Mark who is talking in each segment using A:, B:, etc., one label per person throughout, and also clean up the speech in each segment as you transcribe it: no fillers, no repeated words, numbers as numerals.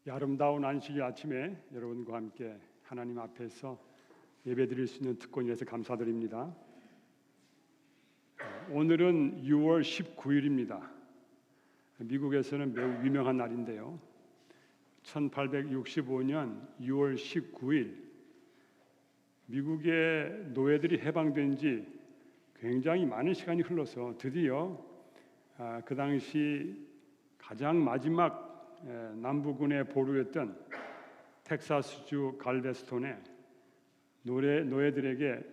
A: 이 아름다운 안식일 아침에 여러분과 함께 하나님 앞에서 예배드릴 수 있는 특권이라서 감사드립니다. 오늘은 6월 19일입니다. 미국에서는 매우 유명한 날인데요. 1865년 6월 19일 미국의 노예들이 해방된 지 굉장히 많은 시간이 흘러서 드디어 그 당시 가장 마지막 남부군의 보루였던 텍사스주 갈베스톤에 노예들에게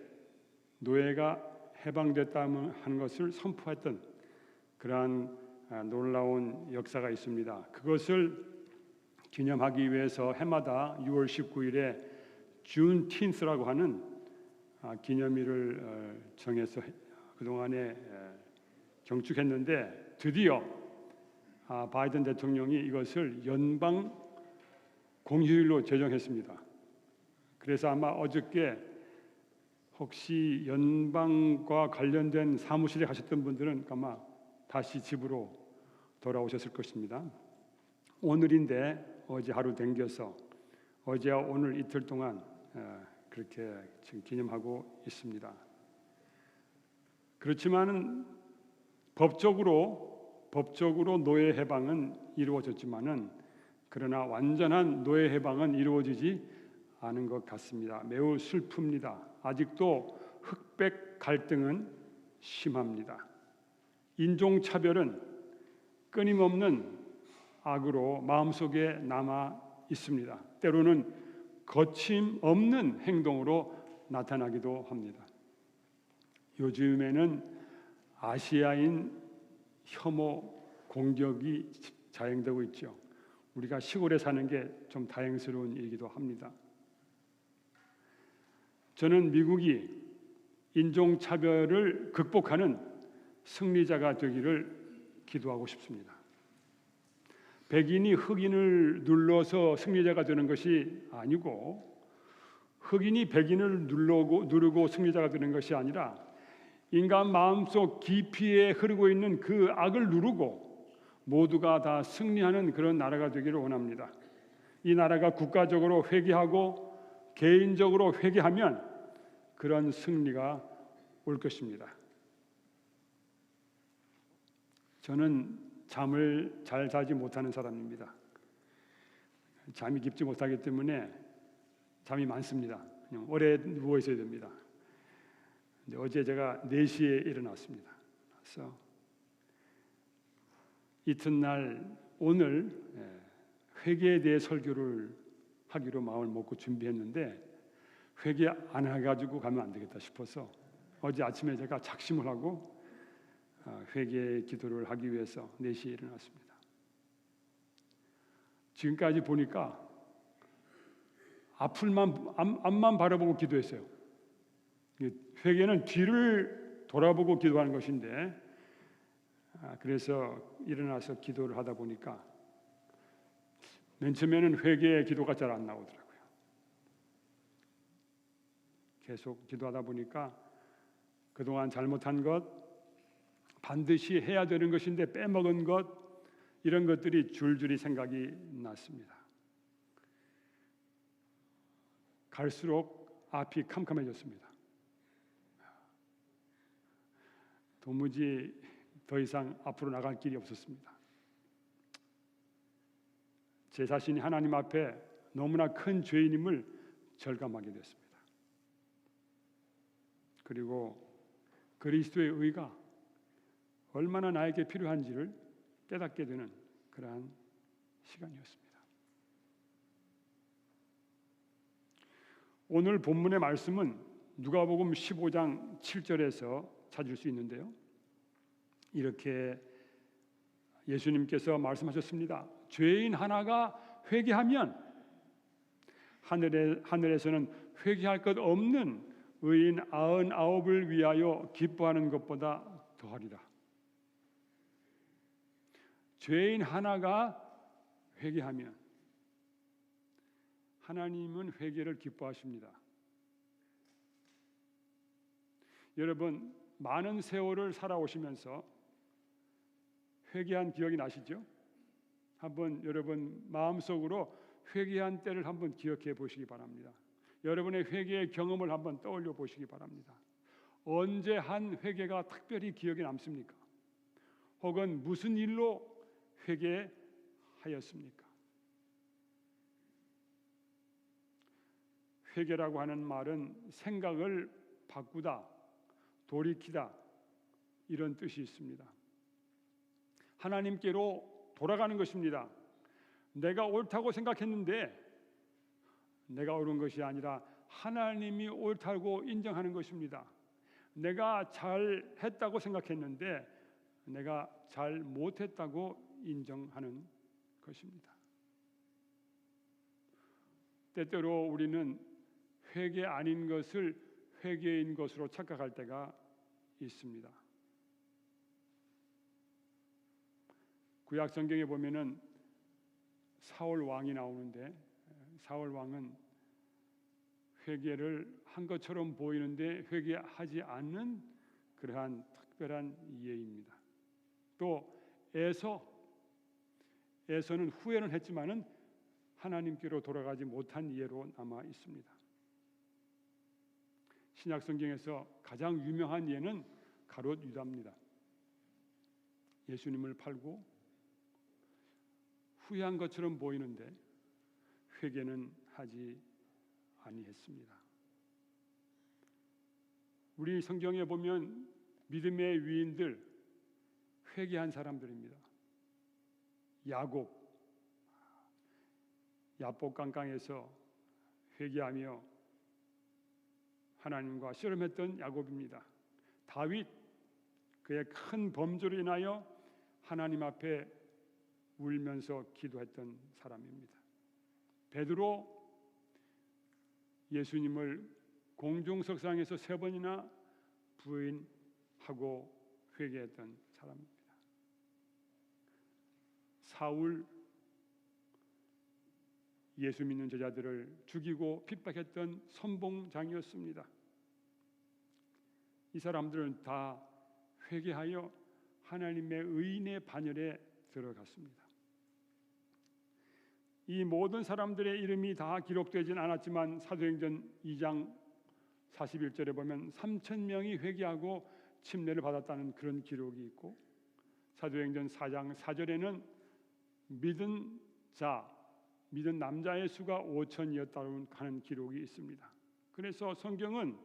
A: 노예가 해방됐다는 하는 것을 선포했던 그러한 놀라운 역사가 있습니다. 그것을 기념하기 위해서 해마다 6월 19일에 준틴스라고 하는 기념일을 정해서 그동안에 경축했는데 드디어 바이든 대통령이 이것을 연방 공휴일로 제정했습니다. 그래서 아마 어저께 혹시 연방과 관련된 사무실에 가셨던 분들은 아마 다시 집으로 돌아오셨을 것입니다. 오늘인데 어제 하루 당겨서 어제와 오늘 이틀 동안 그렇게 지금 기념하고 있습니다. 그렇지만은 법적으로 노예 해방은 이루어졌지만은 그러나 완전한 노예 해방은 이루어지지 않은 것 같습니다. 매우 슬픕니다. 아직도 흑백 갈등은 심합니다. 인종차별은 끊임없는 악으로 마음속에 남아 있습니다. 때로는 거침없는 행동으로 나타나기도 합니다. 요즘에는 아시아인 혐오 공격이 자행되고 있죠. 우리가 시골에 사는 게 좀 다행스러운 일이기도 합니다. 저는 미국이 인종차별을 극복하는 승리자가 되기를 기도하고 싶습니다. 백인이 흑인을 눌러서 승리자가 되는 것이 아니고 흑인이 백인을 누르고 승리자가 되는 것이 아니라 인간 마음속 깊이에 흐르고 있는 그 악을 누르고 모두가 다 승리하는 그런 나라가 되기를 원합니다. 이 나라가 국가적으로 회개하고 개인적으로 회개하면 그런 승리가 올 것입니다. 저는 잠을 잘 자지 못하는 사람입니다. 잠이 깊지 못하기 때문에 잠이 많습니다. 그냥 오래 누워 있어야 됩니다. 어제 제가 4시에 일어났습니다. 그래서 이튿날 오늘 회개에 대해 설교를 하기로 마음을 먹고 준비했는데 회개 안 해가지고 가면 안 되겠다 싶어서 어제 아침에 제가 작심을 하고 회개 기도를 하기 위해서 4시에 일어났습니다. 지금까지 보니까 앞만 바라보고 기도했어요. 회개는 뒤를 돌아보고 기도하는 것인데 그래서 일어나서 기도를 하다 보니까 맨 처음에는 회개의 기도가 잘 안 나오더라고요. 계속 기도하다 보니까 그동안 잘못한 것, 반드시 해야 되는 것인데 빼먹은 것, 이런 것들이 줄줄이 생각이 났습니다. 갈수록 앞이 캄캄해졌습니다. 도무지 더 이상 앞으로 나갈 길이 없었습니다. 제 자신이 하나님 앞에 너무나 큰 죄인임을 절감하게 됐습니다. 그리고 그리스도의 의가 얼마나 나에게 필요한지를 깨닫게 되는 그러한 시간이었습니다. 오늘 본문의 말씀은 누가복음 15장 7절에서 찾을 수 있는데요. 이렇게 예수님께서 말씀하셨습니다. 죄인 하나가 회개하면 하늘에서는 회개할 것 없는 의인 99을 위하여 기뻐하는 것보다 더하리라. 죄인 하나가 회개하면 하나님은 회개를 기뻐하십니다. 여러분, 많은 세월을 살아오시면서 회개한 기억이 나시죠? 한번 여러분 마음속으로 회개한 때를 한번 기억해 보시기 바랍니다. 여러분의 회개의 경험을 한번 떠올려 보시기 바랍니다. 언제 한 회개가 특별히 기억에 남습니까? 혹은 무슨 일로 회개하였습니까? 회개라고 하는 말은 생각을 바꾸다, 돌이키다 이런 뜻이 있습니다. 하나님께로 돌아가는 것입니다. 내가 옳다고 생각했는데 내가 옳은 것이 아니라 하나님이 옳다고 인정하는 것입니다. 내가 잘했다고 생각했는데 내가 잘 못했다고 인정하는 것입니다. 때때로 우리는 회개 아닌 것을 회개인 것으로 착각할 때가 있습니다. 구약 성경에 보면은 사울 왕이 나오는데 사울 왕은 회개를 한 것처럼 보이는데 회개하지 않는 그러한 특별한 예입니다. 또 에서는 후회는 했지만은 하나님께로 돌아가지 못한 예로 남아 있습니다. 신약 성경에서 가장 유명한 예는 가롯 유다입니다. 예수님을 팔고 후회한 것처럼 보이는데 회개는 하지 아니했습니다. 우리 성경에 보면 믿음의 위인들 회개한 사람들입니다. 야곱 야복 강강에서 회개하며 하나님과 씨름했던 야곱입니다. 다윗 그의 큰 범죄로 인하여 하나님 앞에 울면서 기도했던 사람입니다. 베드로 예수님을 공중석상에서 3번이나 부인하고 회개했던 사람입니다. 사울 예수 믿는 제자들을 죽이고 핍박했던 선봉장이었습니다. 이 사람들은 다 회개하여 하나님의 의인의 반열에 들어갔습니다. 이 모든 사람들의 이름이 다 기록되진 않았지만 사도행전 2장 41절에 보면 3,000명이 회개하고 침례를 받았다는 그런 기록이 있고 사도행전 4장 4절에는 믿은 남자의 수가 5,000이었다고 하는 기록이 있습니다. 그래서 성경은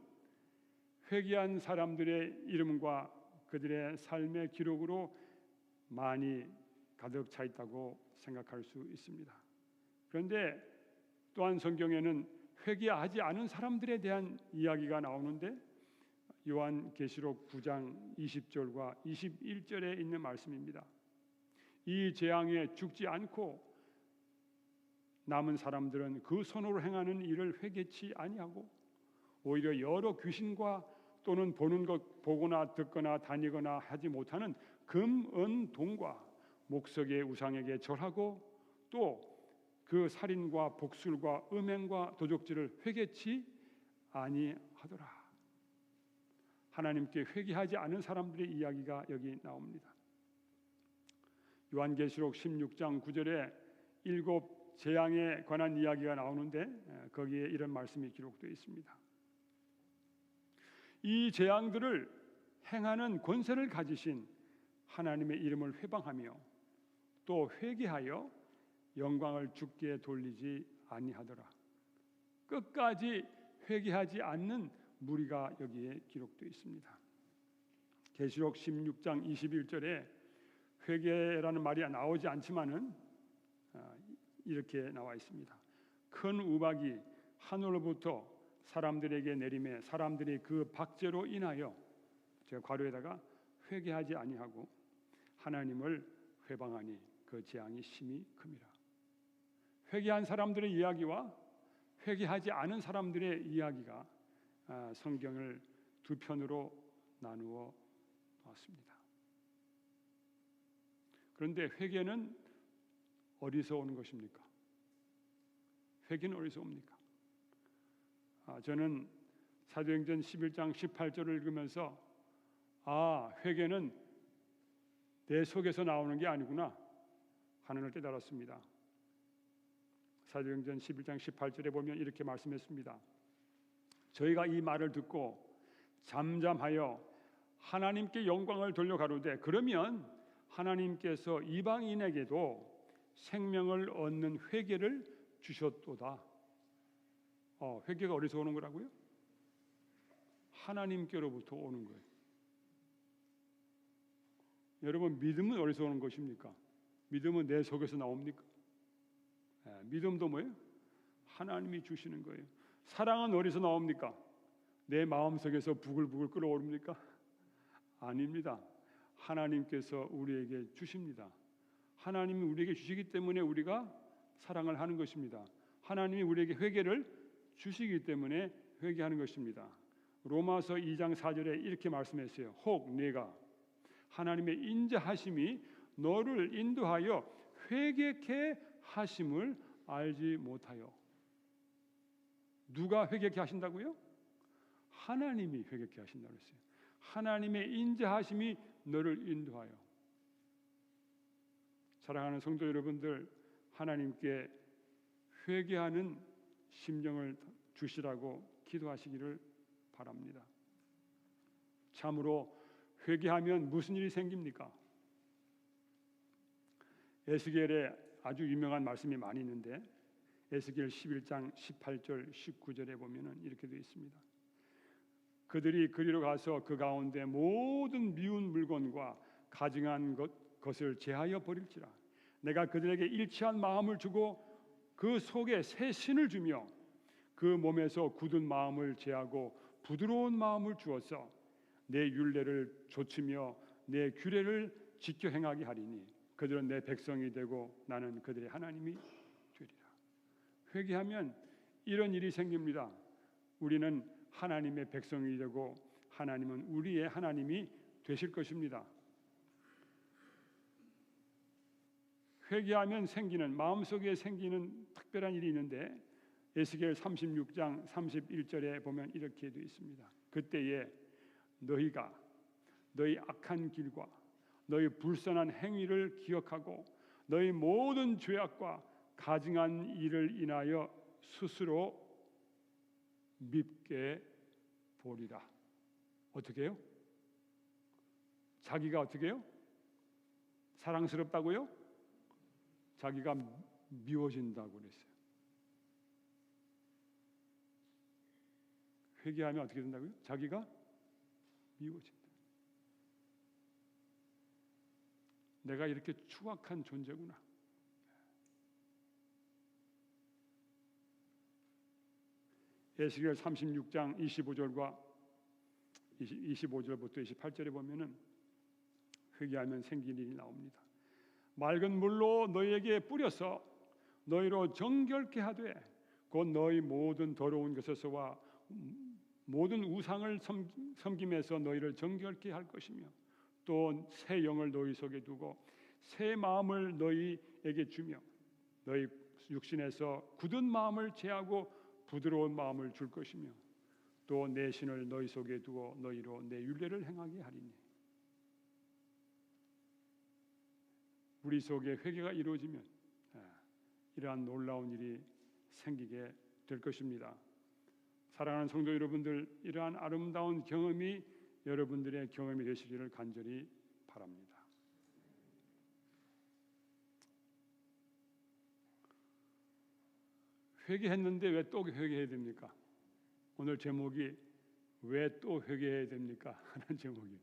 A: 회개한 사람들의 이름과 그들의 삶의 기록으로 많이 가득 차 있다고 생각할 수 있습니다. 그런데 또한 성경에는 회개하지 않은 사람들에 대한 이야기가 나오는데 요한계시록 9장 20절과 21절에 있는 말씀입니다. 이 재앙에 죽지 않고 남은 사람들은 그 손으로 행하는 일을 회개치 아니하고 오히려 여러 귀신과 또는 보거나 듣거나 다니거나 하지 못하는 금, 은, 동과 목석의 우상에게 절하고 또 그 살인과 복술과 음행과 도적질을 회개치 아니하더라. 하나님께 회개하지 않은 사람들의 이야기가 여기 나옵니다. 요한계시록 16장 9절에 7 재앙에 관한 이야기가 나오는데 거기에 이런 말씀이 기록되어 있습니다. 이 재앙들을 행하는 권세를 가지신 하나님의 이름을 회방하며 또 회개하여 영광을 주께 돌리지 아니하더라. 끝까지 회개하지 않는 무리가 여기에 기록되어 있습니다. 계시록 16장 21절에 회개라는 말이 나오지 않지만은 이렇게 나와 있습니다. 큰 우박이 하늘로부터 사람들에게 내림에 사람들이 그 박죄로 인하여 제가 괄호에다가 회개하지 아니하고 하나님을 회방하니 그 재앙이 심히 큼이라. 회개한 사람들의 이야기와 회개하지 않은 사람들의 이야기가 성경을 두 편으로 나누어 놨습니다. 그런데 회개는 어디서 오는 것입니까? 회개는 어디서 옵니까? 저는 사도행전 11장 18절을 읽으면서 회개는 내 속에서 나오는 게 아니구나 하는 걸 깨달았습니다. 사도행전 11장 18절에 보면 이렇게 말씀했습니다. 저희가 이 말을 듣고 잠잠하여 하나님께 영광을 돌려가로되 그러면 하나님께서 이방인에게도 생명을 얻는 회개를 주셨도다. 회개가 어디서 오는 거라고요? 하나님께로부터 오는 거예요. 여러분, 믿음은 어디서 오는 것입니까? 믿음은 내 속에서 나옵니까? 믿음도 뭐예요? 하나님이 주시는 거예요. 사랑은 어디서 나옵니까? 내 마음속에서 부글부글 끓어오릅니까? 아닙니다. 하나님께서 우리에게 주십니다. 하나님이 우리에게 주시기 때문에 우리가 사랑을 하는 것입니다. 하나님이 우리에게 회개를 주시기 때문에 회개하는 것입니다. 로마서 2장 4절에 이렇게 말씀했어요. 혹 내가 하나님의 인자하심이 너를 인도하여 회개케 하심을 알지 못하여. 누가 회개케 하신다고요? 하나님이 회개케 하신다고 했어요. 하나님의 인자하심이 너를 인도하여. 사랑하는 성도 여러분들, 하나님께 회개하는 심령을 주시라고 기도하시기를 바랍니다. 참으로 회개하면 무슨 일이 생깁니까? 에스겔에 아주 유명한 말씀이 많이 있는데 에스겔 11장 18절 19절에 보면은 이렇게 되어 있습니다. 그들이 그리로 가서 그 가운데 모든 미운 물건과 가증한 것을 제하여 버릴지라. 내가 그들에게 일치한 마음을 주고 그 속에 새 신을 주며 그 몸에서 굳은 마음을 제하고 부드러운 마음을 주어서 내 율례를 좇으며 내 규례를 지켜 행하게 하리니 그들은 내 백성이 되고 나는 그들의 하나님이 되리라. 회개하면 이런 일이 생깁니다. 우리는 하나님의 백성이 되고 하나님은 우리의 하나님이 되실 것입니다. 회개하면 생기는, 마음속에 생기는 특별한 일이 있는데 에스겔 36장 31절에 보면 이렇게 되어 있습니다. 그때에 너희가 너희 악한 길과 너희 불선한 행위를 기억하고 너희 모든 죄악과 가증한 일을 인하여 스스로 밉게 보리라. 어떻게 해요? 자기가 어떻게 해요? 사랑스럽다고요? 자기가 미워진다고 그랬어요. 회개하면 어떻게 된다고요? 자기가 미워진다. 내가 이렇게 추악한 존재구나. 에스겔 36장 25절과 25절부터 28절에 보면은 회개하면 생긴 일이 나옵니다. 맑은 물로 너희에게 뿌려서 너희로 정결케 하되 곧 너희 모든 더러운 것에서와 모든 우상을 섬김에서 너희를 정결케 할 것이며 또 새 영을 너희 속에 두고 새 마음을 너희에게 주며 너희 육신에서 굳은 마음을 제하고 부드러운 마음을 줄 것이며 또 내 신을 너희 속에 두고 너희로 내 율례를 행하게 하리니. 우리 속에 회개가 이루어지면 이러한 놀라운 일이 생기게 될 것입니다. 사랑하는 성도 여러분들, 이러한 아름다운 경험이 여러분들의 경험이 되시기를 간절히 바랍니다. 회개했는데 왜 또 회개해야 됩니까? 오늘 제목이 왜 또 회개해야 됩니까? 하는 제목이.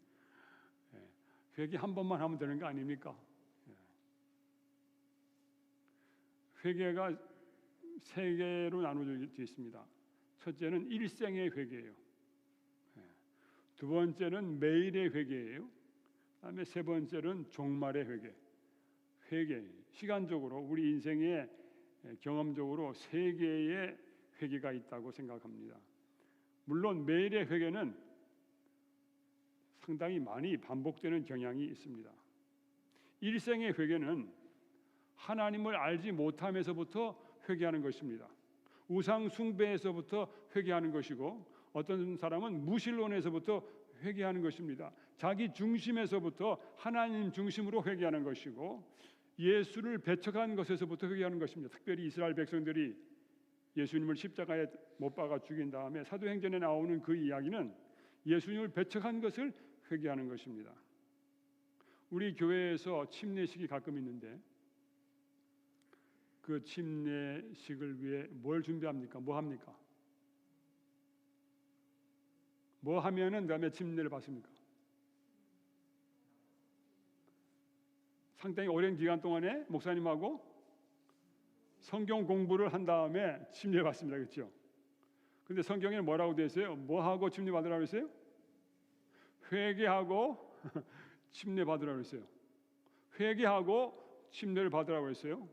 A: 회개 한 번만 하면 되는 거 아닙니까? 회개가 세 개로 나누어져 있습니다. 첫째는 일생의 회개예요. 두 번째는 매일의 회개예요. 그다음에 세 번째는 종말의 회개. 회개, 시간적으로 우리 인생에 경험적으로 세 개의 회개가 있다고 생각합니다. 물론 매일의 회개는 상당히 많이 반복되는 경향이 있습니다. 일생의 회개는 하나님을 알지 못함에서부터 회개하는 것입니다. 우상 숭배에서부터 회개하는 것이고 어떤 사람은 무신론에서부터 회개하는 것입니다. 자기 중심에서부터 하나님 중심으로 회개하는 것이고 예수를 배척한 것에서부터 회개하는 것입니다. 특별히 이스라엘 백성들이 예수님을 십자가에 못 박아 죽인 다음에 사도행전에 나오는 그 이야기는 예수님을 배척한 것을 회개하는 것입니다. 우리 교회에서 침례식이 가끔 있는데 그 침례식을 위해 뭘 준비합니까? 뭐 합니까? 뭐 하면은 그다음에 침례를 받습니까? 상당히 오랜 기간 동안에 목사님하고 성경 공부를 한 다음에 침례 받습니다. 그렇죠? 근데 성경에는 뭐라고 되어 있어요? 뭐 하고 침례 받으라고 했어요? 회개하고 침례 받으라고 했어요. 회개하고 침례를 받으라고 했어요.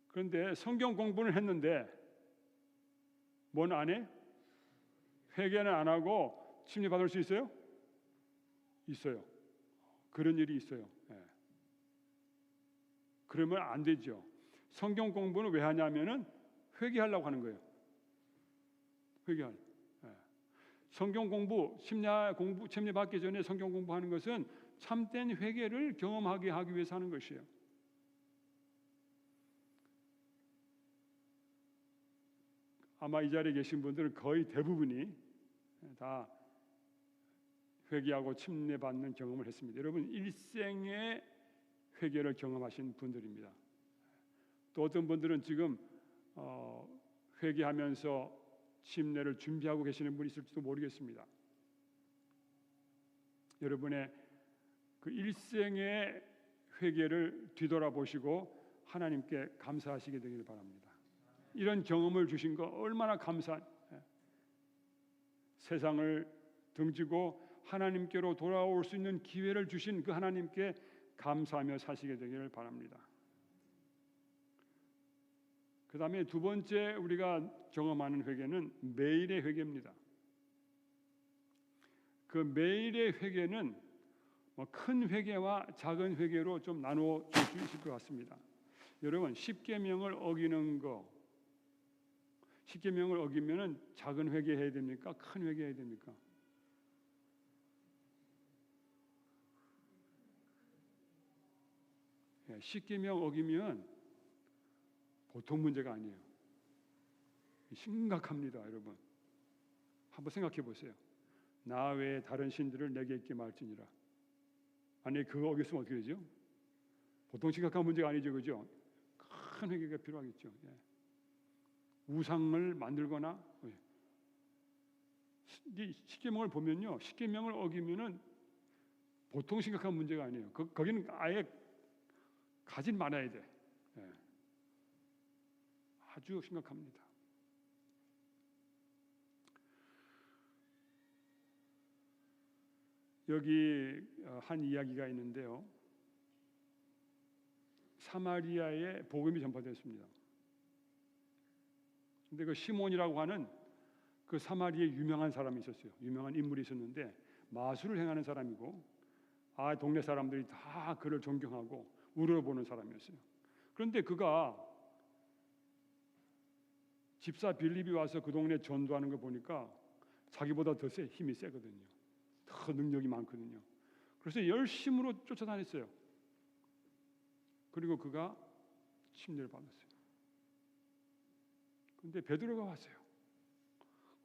A: 그런데 성경 공부는 했는데 뭔 안 해? 회개는 안 하고 침례 받을 수 있어요? 있어요. 그런 일이 있어요. 예. 그러면 안 되죠. 성경 공부는 왜 하냐면은 회개하려고 하는 거예요. 회개할. 예. 성경 공부, 침례 받기 전에 성경 공부하는 것은 참된 회개를 경험하게 하기 위해서 하는 것이에요. 아마 이 자리에 계신 분들은 거의 대부분이 다 회개하고 침례받는 경험을 했습니다. 여러분 일생의 회개를 경험하신 분들입니다. 또 어떤 분들은 지금 회개하면서 침례를 준비하고 계시는 분이 있을지도 모르겠습니다. 여러분의 그 일생의 회개를 뒤돌아보시고 하나님께 감사하시게 되기를 바랍니다. 이런 경험을 주신 거 얼마나 감사한, 세상을 등지고 하나님께로 돌아올 수 있는 기회를 주신 그 하나님께 감사하며 사시게 되기를 바랍니다. 그 다음에 두 번째 우리가 경험하는 회개는 매일의 회개입니다. 그 매일의 회개는 큰 회개와 작은 회개로 좀 나누어 줄 수 있을 것 같습니다. 여러분 십계명을 어기는 거, 십계명을 어기면은 작은 회개해야 됩니까? 큰 회개해야 됩니까? 십계명 어기면 보통 문제가 아니에요. 심각합니다, 여러분. 한번 생각해 보세요. 나 외에 다른 신들을 내게 있게 말지니라. 아니 그거 어겼으면 어떻게 되죠? 보통 심각한 문제가 아니죠, 그죠? 큰 회개가 필요하겠죠. 우상을 만들거나 십계명을 보면요, 십계명을 어기면은 보통 심각한 문제가 아니에요. 거기는 아예 가진 말아야 돼. 아주 심각합니다. 여기 한 이야기가 있는데요. 사마리아에 복음이 전파됐습니다. 근데 그 시몬이라고 하는 그 사마리아에 유명한 사람이 있었어요. 유명한 인물이 있었는데 마술을 행하는 사람이고 동네 사람들이 다 그를 존경하고 우러러보는 사람이었어요. 그런데 그가 집사 빌립이 와서 그 동네 전도하는 거 보니까 자기보다 더 힘이 세거든요. 더 능력이 많거든요. 그래서 열심으로 쫓아다녔어요. 그리고 그가 침례를 받았어요. 그런데 베드로가 왔어요.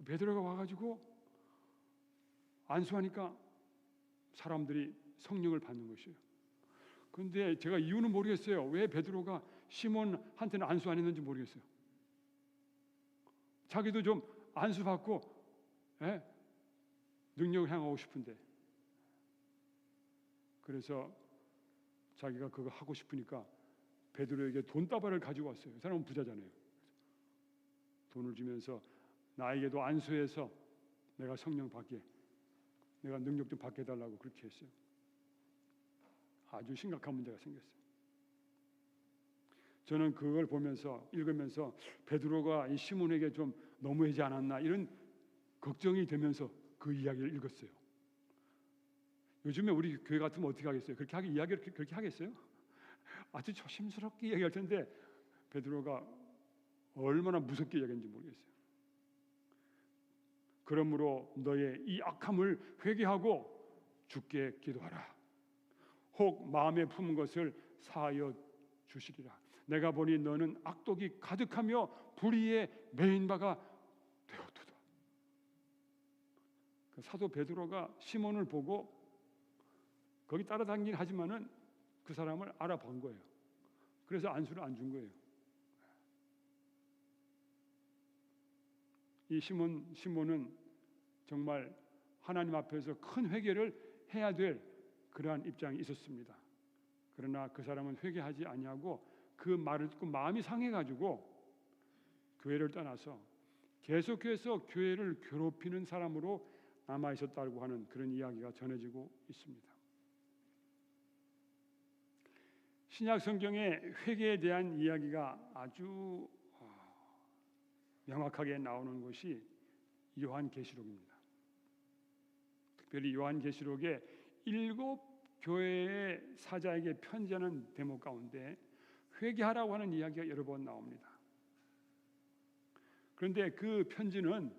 A: 베드로가 와가지고 안수하니까 사람들이 성령을 받는 것이에요. 그런데 제가 이유는 모르겠어요. 왜 베드로가 시몬한테는 안수 안 했는지 모르겠어요. 자기도 좀 안수받고 능력을 향하고 싶은데, 그래서 자기가 그거 하고 싶으니까 베드로에게 돈다발을 가지고 왔어요. 이 사람은 부자잖아요. 돈을 주면서 나에게도 안수해서 내가 성령 받게, 내가 능력 좀 받게 해달라고 그렇게 했어요. 아주 심각한 문제가 생겼어요. 저는 그걸 읽으면서 베드로가 이 시몬에게 좀 너무하지 않았나 이런 걱정이 되면서 그 이야기를 읽었어요. 요즘에 우리 교회 같으면 어떻게 하겠어요? 이야기를 그렇게 하겠어요? 아주 조심스럽게 이야기할 텐데 베드로가 얼마나 무섭게 이야기했는지 모르겠어요. 그러므로 너의 이 악함을 회개하고 주께 기도하라. 혹 마음에 품은 것을 사하여 주시리라. 내가 보니 너는 악독이 가득하며 불의에 매인 바가 되었도다. 그 사도 베드로가 시몬을 보고 거기 따라다니긴 하지만은 그 사람을 알아본 거예요. 그래서 안수를 안 준 거예요. 이 시몬은 정말 하나님 앞에서 큰 회개를 해야 될 그러한 입장이 있었습니다. 그러나 그 사람은 회개하지 아니하고 그 말을 듣고 마음이 상해가지고 교회를 떠나서 계속해서 교회를 괴롭히는 사람으로 남아 있었다고 하는 그런 이야기가 전해지고 있습니다. 신약 성경에 회개에 대한 이야기가 아주 명확하게 나오는 것이 요한계시록입니다. 특별히 요한계시록의 7 교회의 사자에게 편지하는 대목 가운데 회개하라고 하는 이야기가 여러 번 나옵니다. 그런데 그 편지는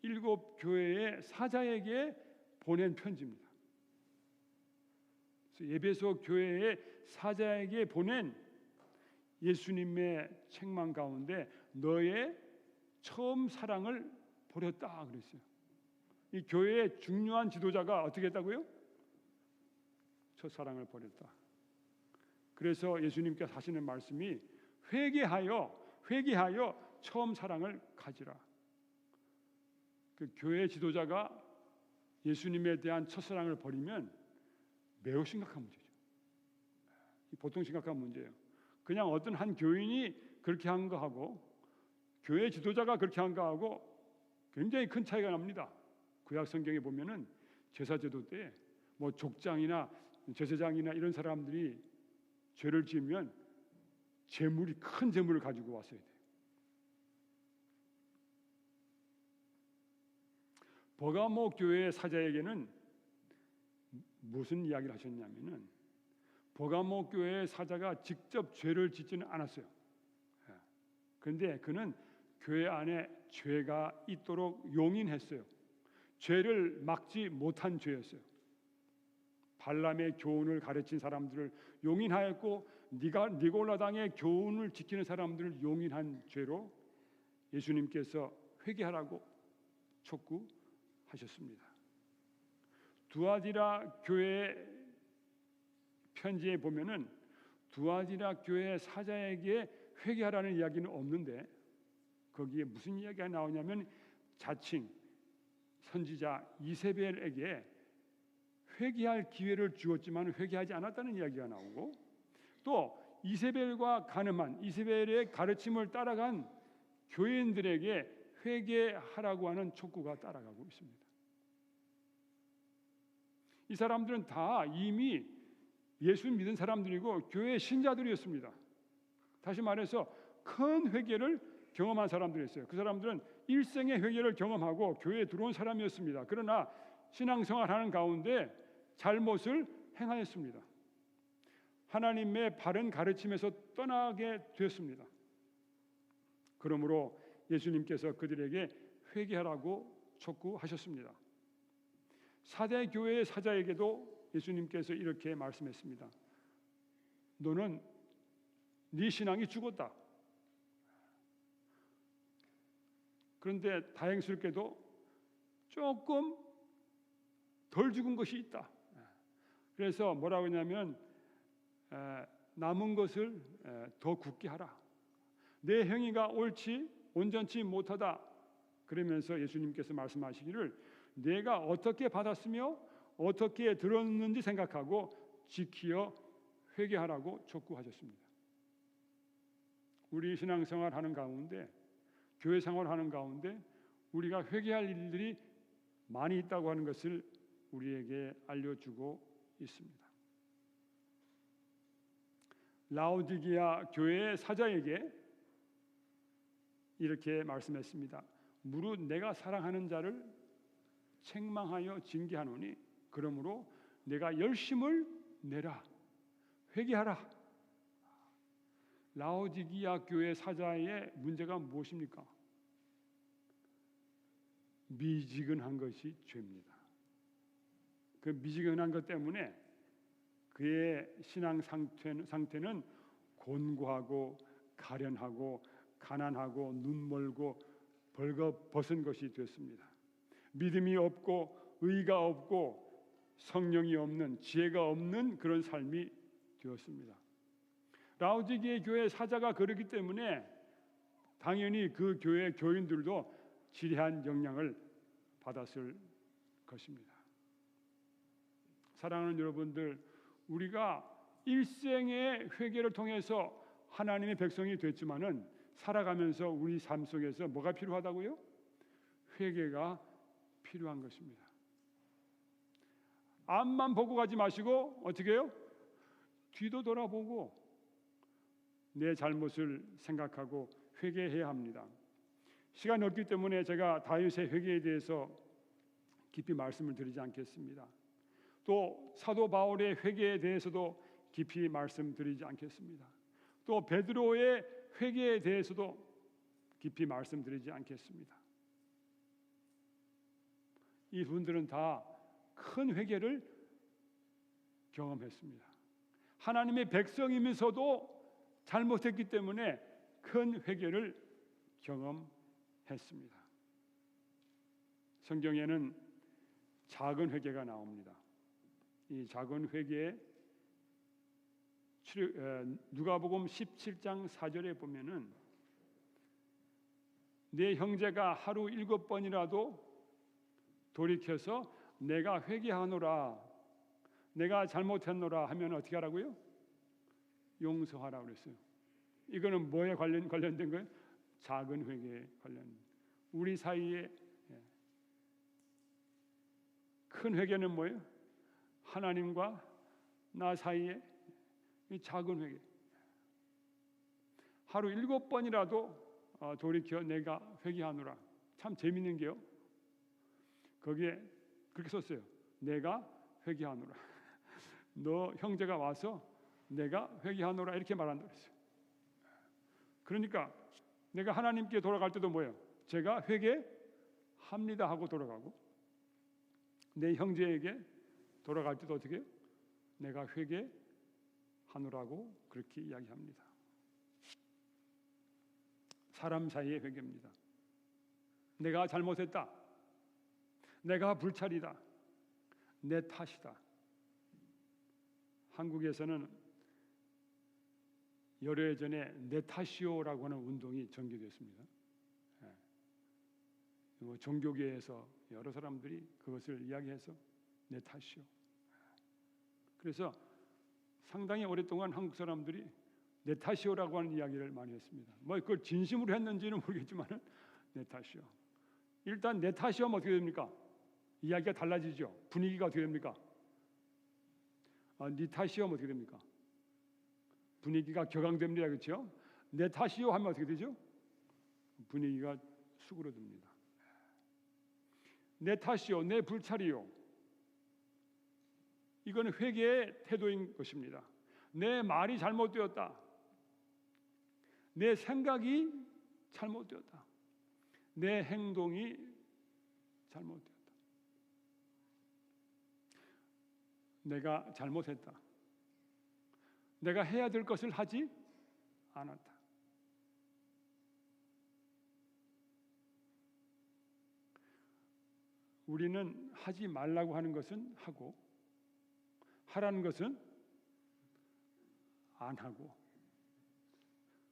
A: 7 교회의 사자에게 보낸 편지입니다. 그래서 에베소 교회의 사자에게 보낸 예수님의 책망 가운데 너의 처음 사랑을 버렸다 그랬어요. 이 교회의 중요한 지도자가 어떻게 했다고요? 첫사랑을 버렸다. 그래서 예수님께서 하시는 말씀이 회개하여 처음 사랑을 가지라. 그 교회 지도자가 예수님에 대한 첫사랑을 버리면 매우 심각한 문제죠. 보통 심각한 문제예요. 그냥 어떤 한 교인이 그렇게 한 거하고 교회 지도자가 그렇게 한 거하고 굉장히 큰 차이가 납니다. 구약 성경에 보면은 제사제도 때 뭐 족장이나 제사장이나 이런 사람들이 죄를 지으면 큰 재물을 가지고 왔어야 돼요. 버가모 교회의 사자에게는 무슨 이야기를 하셨냐면은 버가모 교회의 사자가 직접 죄를 짓지는 않았어요. 그런데 그는 교회 안에 죄가 있도록 용인했어요. 죄를 막지 못한 죄였어요. 발람의 교훈을 가르친 사람들을 용인하였고 니골라당의 교훈을 지키는 사람들을 용인한 죄로 예수님께서 회개하라고 촉구하셨습니다. 두아디라 교회 편지에 보면은 두아디라 교회 사자에게 회개하라는 이야기는 없는데 거기에 무슨 이야기가 나오냐면 자칭 선지자 이세벨에게 회개할 기회를 주었지만 회개하지 않았다는 이야기가 나오고 또 이세벨과 가늠한 이세벨의 가르침을 따라간 교인들에게 회개하라고 하는 촉구가 따라가고 있습니다. 이 사람들은 다 이미 예수 믿은 사람들이고 교회 신자들이었습니다. 다시 말해서 큰 회개를 경험한 사람들이었어요. 그 사람들은 일생의 회개를 경험하고 교회에 들어온 사람이었습니다. 그러나 신앙생활하는 가운데 잘못을 행하였습니다. 하나님의 바른 가르침에서 떠나게 되었습니다. 그러므로 예수님께서 그들에게 회개하라고 촉구하셨습니다. 사대 교회의 사자에게도 예수님께서 이렇게 말씀했습니다. 너는 네 신앙이 죽었다. 그런데 다행스럽게도 조금 덜 죽은 것이 있다. 그래서 뭐라고 하냐면 남은 것을 더 굳게 하라. 내 행위가 옳지 온전치 못하다. 그러면서 예수님께서 말씀하시기를 내가 어떻게 받았으며 어떻게 들었는지 생각하고 지키어 회개하라고 촉구하셨습니다. 우리 신앙생활 하는 가운데 교회 생활하는 가운데 우리가 회개할 일들이 많이 있다고 하는 것을 우리에게 알려주고 있습니다. 라오디게아 교회의 사자에게 이렇게 말씀했습니다. 무릇 내가 사랑하는 자를 책망하여 징계하노니 그러므로 내가 열심을 내라 회개하라. 라오디게아 교회 사자의 문제가 무엇입니까? 미지근한 것이 죄입니다. 그 미지근한 것 때문에 그의 신앙 상태는 곤고하고 가련하고 가난하고 눈멀고 벌거벗은 것이 되었습니다. 믿음이 없고 의가 없고 성령이 없는, 지혜가 없는 그런 삶이 되었습니다. 라오디게 교회 사자가 그렇기 때문에 당연히 그 교회 교인들도 지대한 영향을 받았을 것입니다. 사랑하는 여러분들, 우리가 일생의 회개를 통해서 하나님의 백성이 됐지만은 살아가면서 우리 삶 속에서 뭐가 필요하다고요? 회개가 필요한 것입니다. 앞만 보고 가지 마시고 어떻게 해요? 뒤도 돌아보고 내 잘못을 생각하고 회개해야 합니다. 시간이 없기 때문에 제가 다윗의 회개에 대해서 깊이 말씀을 드리지 않겠습니다. 또 사도 바울의 회개에 대해서도 깊이 말씀드리지 않겠습니다. 또 베드로의 회개에 대해서도 깊이 말씀드리지 않겠습니다. 이 분들은 다 큰 회개를 경험했습니다. 하나님의 백성이면서도 잘못했기 때문에 큰 회개를 경험했습니다. 성경에는 작은 회개가 나옵니다. 이 작은 회개에 누가복음 17장 4절에 보면은 내 형제가 하루 7번이라도 돌이켜서 내가 회개하노라, 내가 잘못했노라 하면 어떻게 하라고요? 용서하라 그랬어요. 이거는 뭐에 관련된 거예요? 작은 회개에 관련. 우리 사이에 큰 회개는 뭐예요? 하나님과 나 사이에 이 작은 회개. 하루 7번이라도 돌이켜 내가 회개하노라. 참 재밌는 게요. 거기에 그렇게 썼어요. 내가 회개하노라. 너 형제가 와서 내가 회개하노라 이렇게 말한다 그랬어요. 그러니까 내가 하나님께 돌아갈 때도 뭐예요? 제가 회개합니다 하고 돌아가고, 내 형제에게 돌아갈 때도 어떻게 해요? 내가 회개하노라고 그렇게 이야기합니다. 사람 사이의 회개입니다. 내가 잘못했다, 내가 불찰이다, 내 탓이다. 한국에서는 여러 해 전에 내 탓이요라고 하는 운동이 전개됐습니다. 종교계에서 여러 사람들이 그것을 이야기해서 내 탓이요. 그래서 상당히 오랫동안 한국 사람들이 내 탓이요라고 하는 이야기를 많이 했습니다. 뭐 그걸 진심으로 했는지는 모르겠지만은 내 탓이요. 일단 내 탓이요 하면 어떻게 됩니까? 이야기가 달라지죠. 분위기가 어떻게 됩니까? 네 탓이요 하면 어떻게 됩니까? 분위기가 격앙됩니다. 그렇죠? 내 탓이요 하면 어떻게 되죠? 분위기가 수그러듭니다. 내 탓이요, 내 불찰이요. 이거는 회개의 태도인 것입니다. 내 말이 잘못되었다, 내 생각이 잘못되었다, 내 행동이 잘못되었다, 내가 잘못했다, 내가 해야 될 것을 하지 않았다. 우리는 하지 말라고 하는 것은 하고 하라는 것은 안 하고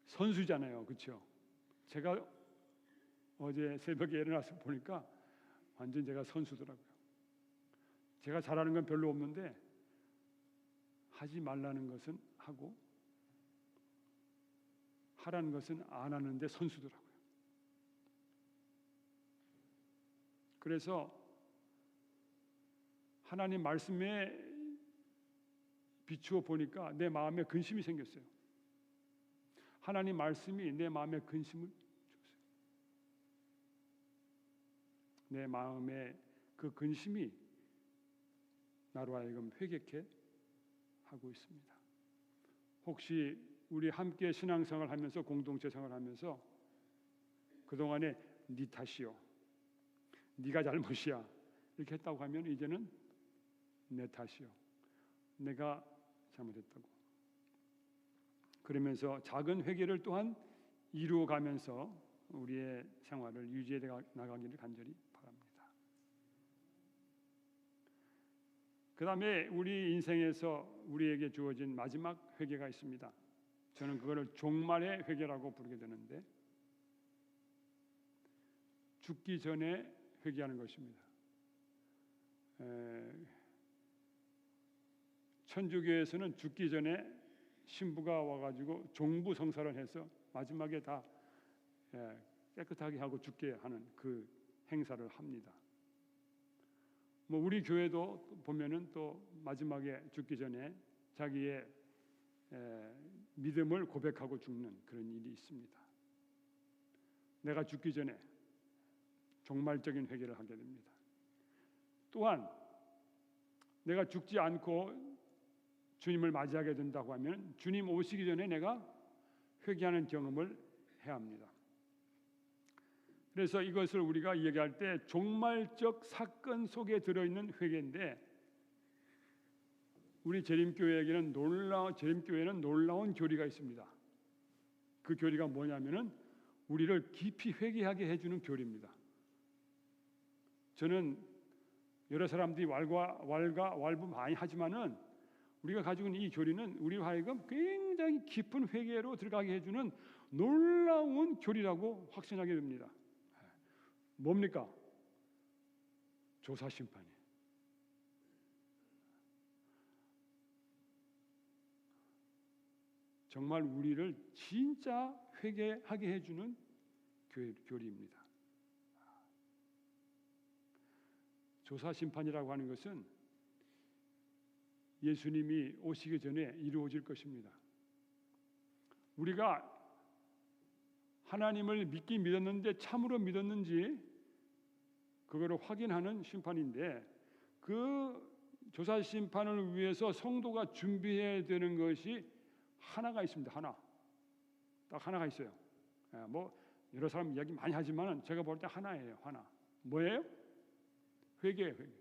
A: 선수잖아요. 그렇죠? 제가 어제 새벽에 일어나서 보니까 완전 제가 선수더라고요. 제가 잘하는 건 별로 없는데 하지 말라는 것은 하고 하라는 것은 안 하는데 선수더라고요. 그래서 하나님 말씀에 비추어 보니까 내 마음에 근심이 생겼어요. 하나님 말씀이 내 마음에 근심을 줬어요. 내 마음에 그 근심이 나로 하여금 회개케 하고 있습니다. 혹시 우리 함께 신앙생활을 하면서 공동체 생활을 하면서 그동안에 네 탓이요, 네가 잘못이야 이렇게 했다고 하면 이제는 내 탓이요, 내가 잘못했다고. 그러면서 작은 회개를 또한 이루어가면서 우리의 생활을 유지해 나가기를 간절히 바랍니다. 그 다음에 우리 인생에서 우리에게 주어진 마지막 회개가 있습니다. 저는 그거를 종말의 회개라고 부르게 되는데, 죽기 전에 회개하는 것입니다. 천주교에서는 죽기 전에 신부가 와가지고 종부성사를 해서 마지막에 다 깨끗하게 하고 죽게 하는 그 행사를 합니다. 뭐 우리 교회도 보면은 또 마지막에 죽기 전에 자기의 믿음을 고백하고 죽는 그런 일이 있습니다. 내가 죽기 전에 종말적인 회개를 하게 됩니다. 또한 내가 죽지 않고 주님을 맞이하게 된다고 하면 주님 오시기 전에 내가 회개하는 경험을 해야 합니다. 그래서 이것을 우리가 얘기할 때 종말적 사건 속에 들어있는 회개인데, 우리 재림교회에게는 재림교회는 놀라운 교리가 있습니다. 그 교리가 뭐냐면은 우리를 깊이 회개하게 해주는 교리입니다. 저는 여러 사람들이 왈부 많이 하지만은 우리가 가지고 있는 이 교리는 우리로 하여금 굉장히 깊은 회개로 들어가게 해주는 놀라운 교리라고 확신하게 됩니다. 뭡니까? 조사심판이에요. 정말 우리를 진짜 회개하게 해주는 교리입니다. 조사심판이라고 하는 것은 예수님이 오시기 전에 이루어질 것입니다. 우리가 하나님을 믿긴 믿었는데 참으로 믿었는지 그거를 확인하는 심판인데, 그 조사심판을 위해서 성도가 준비해야 되는 것이 하나가 있습니다. 딱 하나가 있어요. 뭐 여러 사람 이야기 많이 하지만 제가 볼 때 하나예요. 하나. 뭐예요? 회개예요. 회개.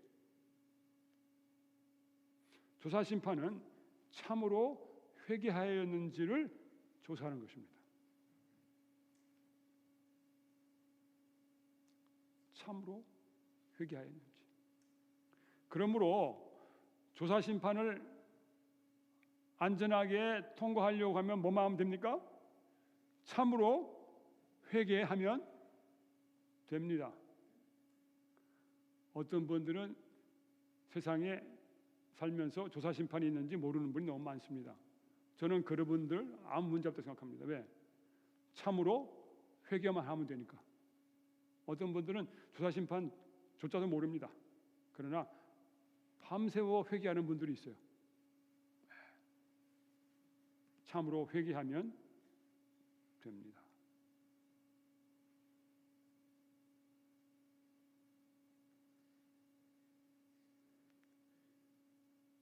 A: 조사심판은 참으로 회개하였는지를 조사하는 것입니다. 참으로 회개하였는지. 그러므로 조사심판을 안전하게 통과하려고 하면 뭐만 하면 됩니까? 참으로 회개하면 됩니다. 어떤 분들은 세상에 살면서 조사심판이 있는지 모르는 분이 너무 많습니다. 저는 그런 분들 아무 문제 없다고 생각합니다. 왜? 참으로 회개만 하면 되니까. 어떤 분들은 조사심판조차도 모릅니다. 그러나 밤새워 회개하는 분들이 있어요. 참으로 회개하면 됩니다.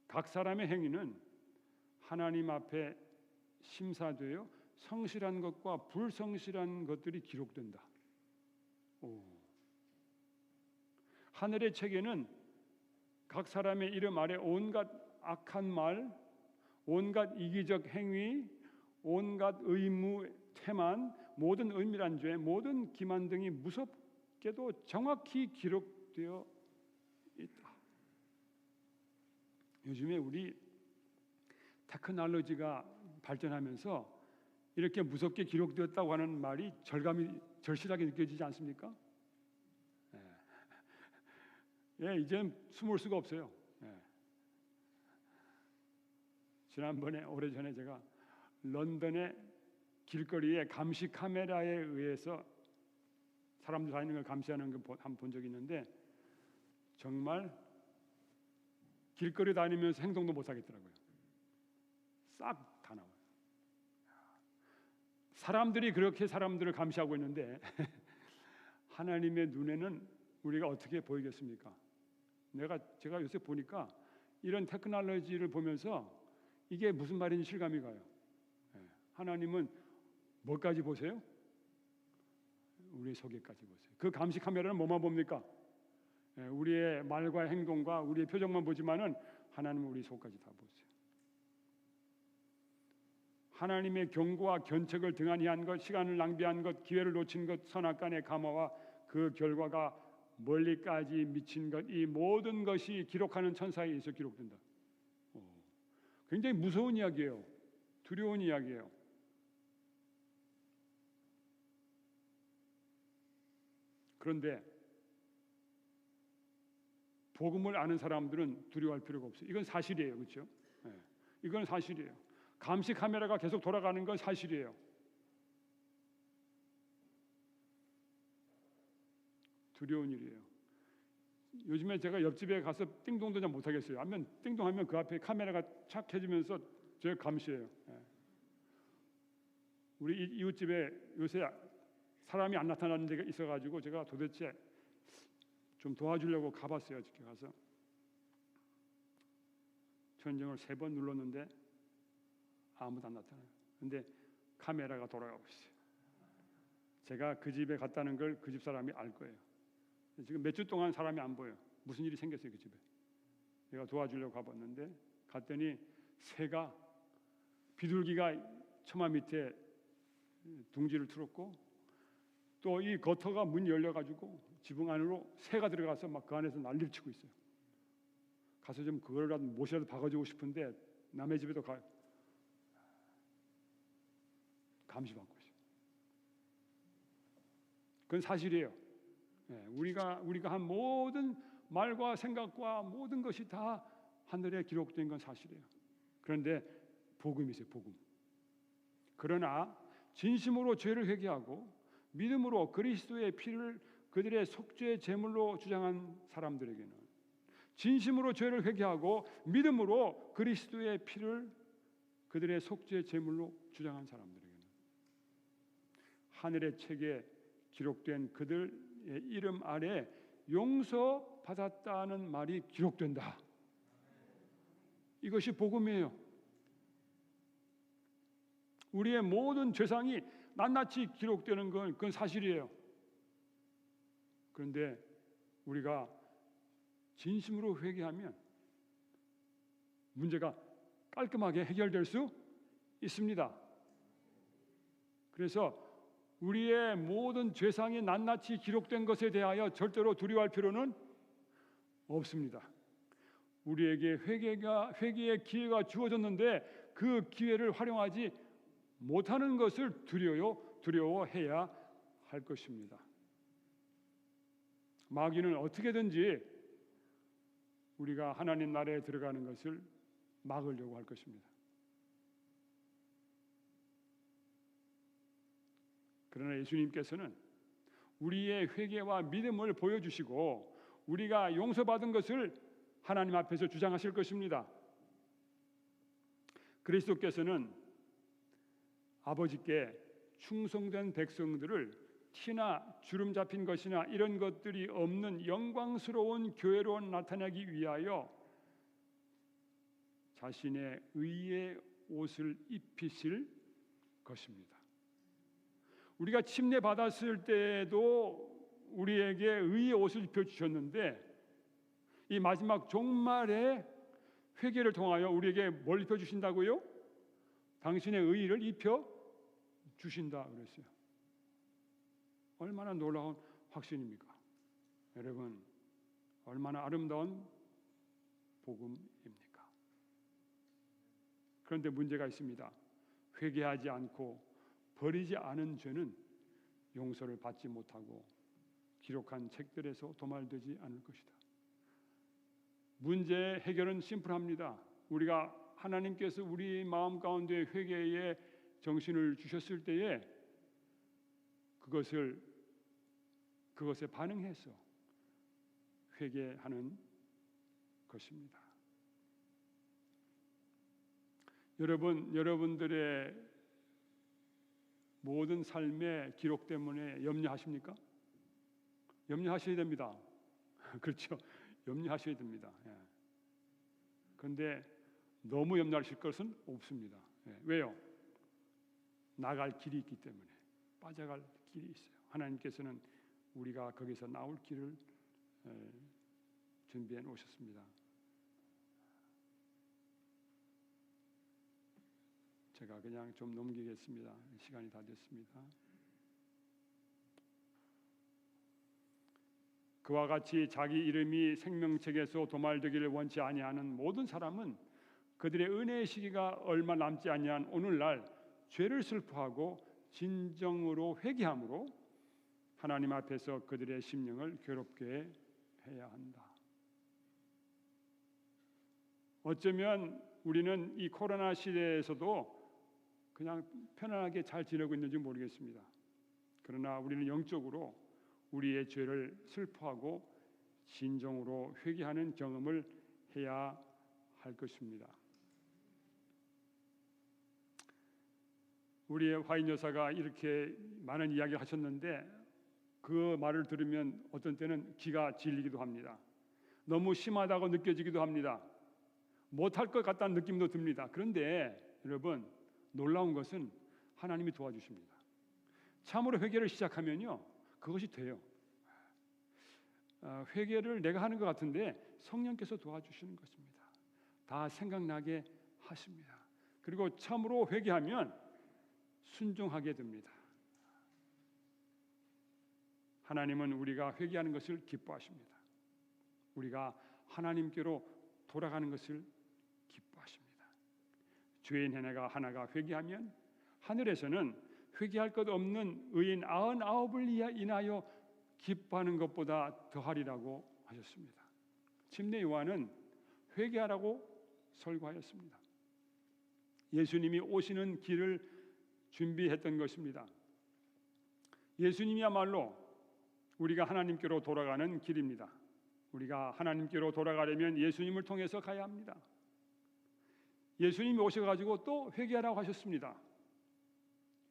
A: 각 사람의 행위는 하나님 앞에 심사되어 성실한 것과 불성실한 것들이 기록된다. 하늘의 책에는 각 사람의 이름 아래 온갖 악한 말, 온갖 이기적 행위, 온갖 의무, 태만, 모든 은밀한 죄, 모든 기만 등이 무섭게도 정확히 기록되어 있다. 요즘에 우리 테크놀로지가 발전하면서 이렇게 무섭게 기록되었다고 하는 말이 절실하게 느껴지지 않습니까? 이제는 숨을 수가 없어요. 지난번에 오래전에 제가 런던의 길거리에 감시 카메라에 의해서 사람들 다니는 걸 감시하는 걸 한번 본 적이 있는데, 정말 길거리 다니면서 행동도 못 하겠더라고요. 싹 다 나와요. 사람들이 그렇게 사람들을 감시하고 있는데 하나님의 눈에는 우리가 어떻게 보이겠습니까? 제가 요새 보니까 이런 테크놀로지를 보면서 이게 무슨 말인지 실감이 가요. 하나님은 뭐까지 보세요? 우리 속에까지 보세요. 그 감시 카메라는 뭐만 봅니까? 우리의 말과 행동과 우리의 표정만 보지만은 하나님은 우리 속까지 다 보세요. 하나님의 경고와 견책을 등한히 한 것, 시간을 낭비한 것, 기회를 놓친 것, 선악간의 감화와 그 결과가 멀리까지 미친 것, 이 모든 것이 기록하는 천사에 의해서 기록된다. 굉장히 무서운 이야기예요. 두려운 이야기예요. 그런데 복음을 아는 사람들은 두려워할 필요가 없어요. 이건 사실이에요. 그렇죠? 네. 이건 사실이에요. 감시 카메라가 계속 돌아가는 건 사실이에요. 두려운 일이에요. 요즘에 제가 옆집에 가서 띵동도 잘 못하겠어요. 하면 띵동하면 그 앞에 카메라가 착 켜지면서 저 감시해요. 네. 우리 이웃집에 요새 사람이 안 나타나는 데가 있어가지고 제가 도대체 좀 도와주려고 가봤어요. 어저께 가서 천정을 3번 눌렀는데 아무도 안 나타나요. 근데 카메라가 돌아가고 있어요. 제가 그 집에 갔다는 걸 그 집 사람이 알 거예요. 지금 몇 주 동안 사람이 안 보여요. 무슨 일이 생겼어요 그 집에. 제가 도와주려고 가봤는데 갔더니 새가 비둘기가 처마 밑에 둥지를 틀었고 또 이 거터가 문이 열려가지고 지붕 안으로 새가 들어가서 막 그 안에서 난리를 치고 있어요. 가서 좀 그거라도 못이라도 박아주고 싶은데 남의 집에도 가요. 감시받고 있어요. 그건 사실이에요. 네, 우리가 한 모든 말과 생각과 모든 것이 다 하늘에 기록된 건 사실이에요. 그런데 복음이세요, 복음. 그러나 진심으로 죄를 회개하고 믿음으로 그리스도의 피를 그들의 속죄의 제물로 주장한 사람들에게는, 진심으로 죄를 회개하고 믿음으로 그리스도의 피를 그들의 속죄의 제물로 주장한 사람들에게는 하늘의 책에 기록된 그들의 이름 아래 용서받았다는 말이 기록된다. 이것이 복음이에요. 우리의 모든 죄상이 낱낱이 기록되는 건 그건 사실이에요. 그런데 우리가 진심으로 회개하면 문제가 깔끔하게 해결될 수 있습니다. 그래서 우리의 모든 죄상이 낱낱이 기록된 것에 대하여 절대로 두려워할 필요는 없습니다. 우리에게 회개의 기회가 주어졌는데 그 기회를 활용하지 못하는 것을 두려워해야 할 것입니다. 마귀는 어떻게든지 우리가 하나님 나라에 들어가는 것을 막으려고 할 것입니다. 그러나 예수님께서는 우리의 회개와 믿음을 보여주시고 우리가 용서받은 것을 하나님 앞에서 주장하실 것입니다. 그리스도께서는 아버지께 충성된 백성들을 티나 주름 잡힌 것이나 이런 것들이 없는 영광스러운 교회로 나타내기 위하여 자신의 의의 옷을 입히실 것입니다. 우리가 침례 받았을 때도 우리에게 의의 옷을 입혀주셨는데 이 마지막 종말의 회개를 통하여 우리에게 뭘 입혀주신다고요? 당신의 의의를 입혀주신다 그랬어요. 얼마나 놀라운 확신입니까? 여러분, 얼마나 아름다운 복음입니까? 그런데 문제가 있습니다. 회개하지 않고 버리지 않은 죄는 용서를 받지 못하고 기록한 책들에서 도말되지 않을 것이다. 문제의 해결은 심플합니다. 우리가 하나님께서 우리 마음 가운데 회개의 정신을 주셨을 때에 그것에 반응해서 회개하는 것입니다. 여러분들의 모든 삶의 기록 때문에 염려하십니까? 염려하셔야 됩니다. 그렇죠? 염려하셔야 됩니다. 그런데 너무 염려하실 것은 없습니다. 왜요? 나갈 길이 있기 때문에, 빠져갈 길이 있어요. 하나님께서는 우리가 거기서 나올 길을 준비해 놓으셨습니다. 제가 그냥 좀 넘기겠습니다. 시간이 다 됐습니다. 그와 같이 자기 이름이 생명책에서 도말되기를 원치 아니하는 모든 사람은 그들의 은혜의 시기가 얼마 남지 아니한 오늘날 죄를 슬퍼하고 진정으로 회개함으로 하나님 앞에서 그들의 심령을 괴롭게 해야 한다. 어쩌면 우리는 이 코로나 시대에서도 그냥 편안하게 잘 지내고 있는지 모르겠습니다. 그러나 우리는 영적으로 우리의 죄를 슬퍼하고 진정으로 회개하는 경험을 해야 할 것입니다. 우리의 화인 여사가 이렇게 많은 이야기를 하셨는데 그 말을 들으면 어떤 때는 기가 질리기도 합니다. 너무 심하다고 느껴지기도 합니다. 못할 것 같다는 느낌도 듭니다. 그런데 여러분, 놀라운 것은 하나님이 도와주십니다. 참으로 회개를 시작하면요, 그것이 돼요. 회개를 내가 하는 것 같은데 성령께서 도와주시는 것입니다. 다 생각나게 하십니다. 그리고 참으로 회개하면 순종하게 됩니다. 하나님은 우리가 회개하는 것을 기뻐하십니다. 우리가 하나님께로 돌아가는 것을 기뻐하십니다. 죄인 하나가 회개하면 하늘에서는 회개할 것 없는 의인 99을 인하여 기뻐하는 것보다 더하리라고 하셨습니다. 침례 요한은 회개하라고 설교하였습니다. 예수님이 오시는 길을 준비했던 것입니다. 예수님이야말로 우리가 하나님께로 돌아가는 길입니다. 우리가 하나님께로 돌아가려면 예수님을 통해서 가야 합니다. 예수님이 오셔가지고 또 회개하라고 하셨습니다.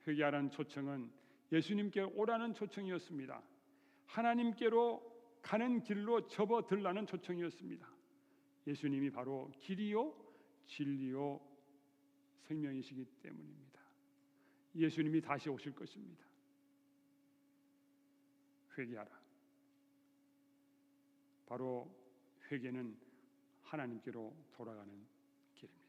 A: 회개하라는 초청은 예수님께 오라는 초청이었습니다. 하나님께로 가는 길로 접어들라는 초청이었습니다. 예수님이 바로 길이요 진리요 생명이시기 때문입니다. 예수님이 다시 오실 것입니다. 회개하라. 바로 회개는 하나님께로 돌아가는 길입니다.